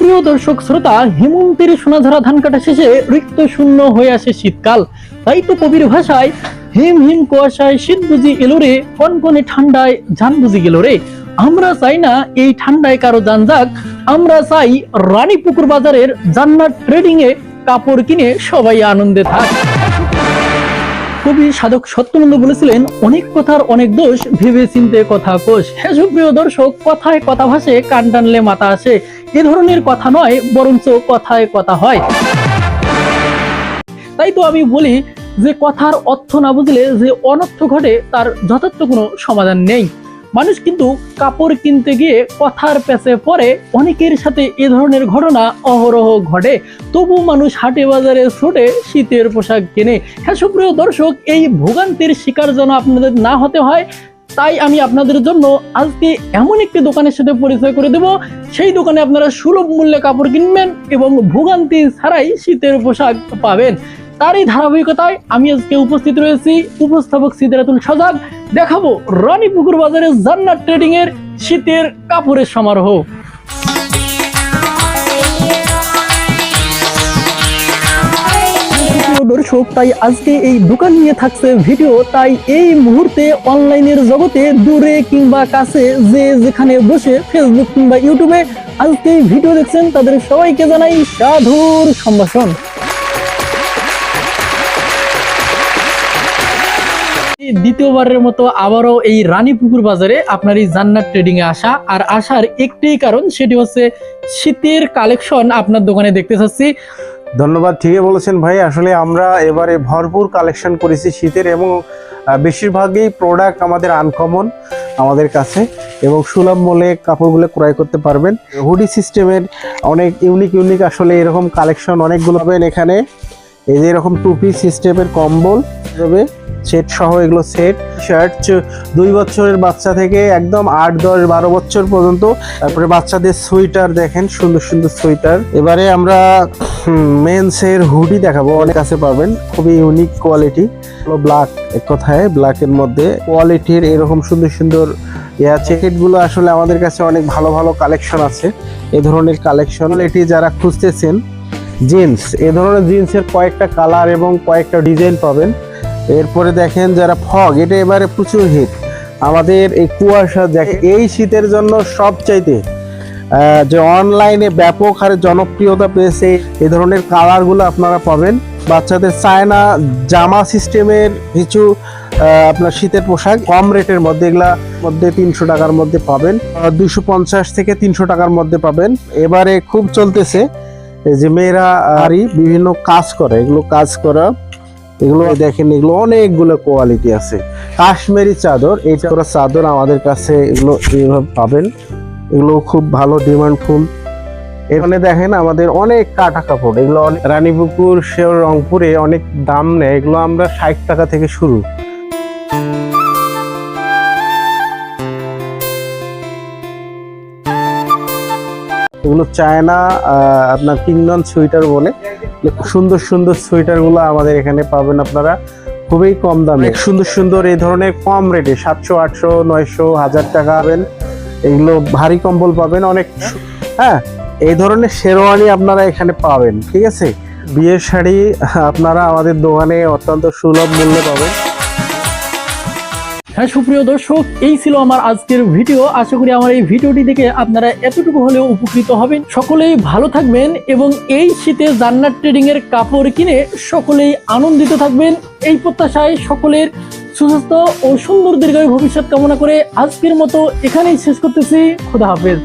সুপ্রিয় দর্শক শ্রোতা, হেমন্তের সোনাঝরা ধান কাটা শেষে রিক্ত শূন্য হয়ে আসে শীতকাল। তাই তো কবির ভাষায় হিম হিম কুয়াশায় শীত বুঝি এলো রে, কনকনে ঠান্ডায় জান বুঝি গেল রে। আমরা চাই না এই ঠান্ডায় কারো জান যাক, আমরা চাই রানীপুকুর বাজারের জান্নাত ট্রেডিং এ কাপড় কিনে সবাই আনন্দে থাক। কবি সাধক সত্যনন্দ বলেছিলেন, অনেক কথার অনেক দোষ, ভেবে চিন্তে কথা কোষ। হ্যাঁ সুপ্রিয় দর্শক, কথায় কথা ভাসে, কান টানলে মাথা আসে। এ ধরনের কথা নয়, বরঞ্চ কথায় কথা হয়। তাই তো আমি বলি যে কথার অর্থ না বুঝলে যে অনর্থ ঘটে তার যথার্থ কোনো সমাধান নেই। মানুষ কিন্তু কাপড় কিনতে গিয়ে কথার পেছে পড়ে, অনেকের সাথে এ ধরনের ঘটনা অহরহ ঘটে, তবু মানুষ হাটে বাজারে ছুটে শীতের পোশাক কেনে। হ্যাঁ সুপ্রিয় দর্শক, এই ভোগান্তির শিকার যেন আপনাদের না হতে হয়, তাই আমি আপনাদের জন্য আজকে এমন একটি দোকানের সাথে পরিচয় করে দেব। সেই দোকানে আপনারা সুলভ মূল্যে কাপড় কিনবেন এবং ভোগান্তি ছাড়াই শীতের পোশাক পাবেন। তারই ধারাবাহিকতায় আমি আজকে উপস্থিত রয়েছি, উপস্থাপক সিদ্ধাতুল সজাগ। দেখাবো রানীপুকুর বাজারে জান্নাত ট্রেডিং এর শীতের কাপড়ের সমারোহ। দর্শক, তাই আজকে এই দোকান নিয়ে থাকছে ভিডিও। তাই এই মুহূর্তে অনলাইনের জগতে দূরে কিংবা কাছে যে যেখানে বসে ফেসবুক কিংবা ইউটিউবে আজকে এই ভিডিও দেখছেন, তাদের সবাইকে জানাই সাধুর সম্ভাষণ। দ্বিতীয়বারের মতো আবারও এই রানীপুকুর বাজারে আপনার এই জান্নাত ট্রেডিং এ আসা, আর আসার একটাই কারণ, সেটি হচ্ছে শীতের কালেকশন আপনার দোকানে দেখতে চাচ্ছি। ধন্যবাদ, ঠিকই বলেছেন ভাই। আসলে আমরা এবারে ভরপুর কালেকশন করেছি শীতের, এবং বেশিরভাগই প্রোডাক্ট আমাদের আনকমন আমাদের কাছে, এবং সুলভ মূল্যে কাপড়গুলো ক্রয় করতে পারবেন। হুডি সিস্টেমের অনেক ইউনিক আসলে এরকম কালেকশন অনেকগুলো পাবেন এখানে। এই যে এরকম টুপি সিস্টেমের কম্বল তবে সেট সহ, এগুলো সেট শার্ট 2 বছরের বাচ্চা থেকে একদম 8, 10, 12 বছর পর্যন্ত। তারপরে বাচ্চাদের সোয়েটার দেখেন, সুন্দর সুন্দর সোয়েটার। এবারে আমরা মেন্সের হুডি দেখাবো, অনেক কাছে পাবেন, খুবই ইউনিক কোয়ালিটি। ব্ল্যাক, এক কথায় ব্ল্যাকের মধ্যে কোয়ালিটির এরকম সুন্দর সুন্দর জ্যাকেটগুলো আসলে আমাদের কাছে অনেক ভালো ভালো কালেকশন আছে। এ ধরনের কালেকশন এটি যারা খুঁজতেছেন, জিন্স, এ ধরনের জিন্সের কয়েকটা কালার এবং কয়েকটা ডিজাইন পাবেন। এরপরে দেখেন যারা ফগ, এটা এবারে প্রচুর হিট আমাদের এই কুয়াশা জ্যাকেট। এই শীতের জন্য সবচাইতে যে অনলাইনে ব্যাপক হারে জনপ্রিয়তা পেয়েছে এই ধরনের কালারগুলো আপনারা পাবেন। বাচ্চাদের চায়না জামা সিস্টেমের কিছু আপনার শীতের পোশাক কম রেটের মধ্যে, এগুলা মধ্যে 300 টাকার মধ্যে পাবেন, 250 থেকে 300 টাকার মধ্যে পাবেন। এবারে খুব চলতেছে যে মেয়েরা আরই বিভিন্ন কাজ করে, এগুলো কাজ করা, এগুলো দেখেন, এগুলো অনেকগুলো কোয়ালিটি আছে। কাশ্মীরি চাদর, এই চাদর আমাদের কাছে এগুলো এইভাবে পাবেন, এগুলো খুব ভালো ডিমান্ডফুল। এখানে দেখেন আমাদের অনেক কাটা কাপড়, এগুলো রানীপুকুর রংপুরে অনেক দাম নেয়, এগুলো আমরা 60 টাকা থেকে শুরু। এগুলো চায়না আপনার কিংডম সোয়েটার বলে, সুন্দর সুন্দর সোয়েটার গুলো আমাদের এখানে পাবেন আপনারা খুবই কম দামে। সুন্দর সুন্দর এই ধরনের কম রেটে 700, 800, 900, 1000 টাকা পাবেন। এগুলো ভারী কম্বল পাবেন অনেক। হ্যাঁ, এই ধরনের শেরওয়ানি আপনারা এখানে পাবেন। ঠিক আছে, বিয়ের শাড়ি আপনারা আমাদের দোকানে অত্যন্ত সুলভ মূল্যে পাবেন। হ্যাঁ সুপ্রিয় দর্শক, এই ছিল আমার আজকের ভিডিও। আশা করি আমার এই ভিডিওটি দেখে আপনারা এতটুকু হলেও উপকৃত হবেন। সকলেই ভালো থাকবেন এবং এই শীতে জান্নাত ট্রেডিং এর কাপড় কিনে সকলেই আনন্দিত থাকবেন, এই প্রত্যাশায় সকলের সুস্বাস্থ্য ও সুন্দর দীর্ঘায়ু ভবিষ্যৎ কামনা করে আজকের মতো এখানেই শেষ করতেছি। খোদা হাফেজ।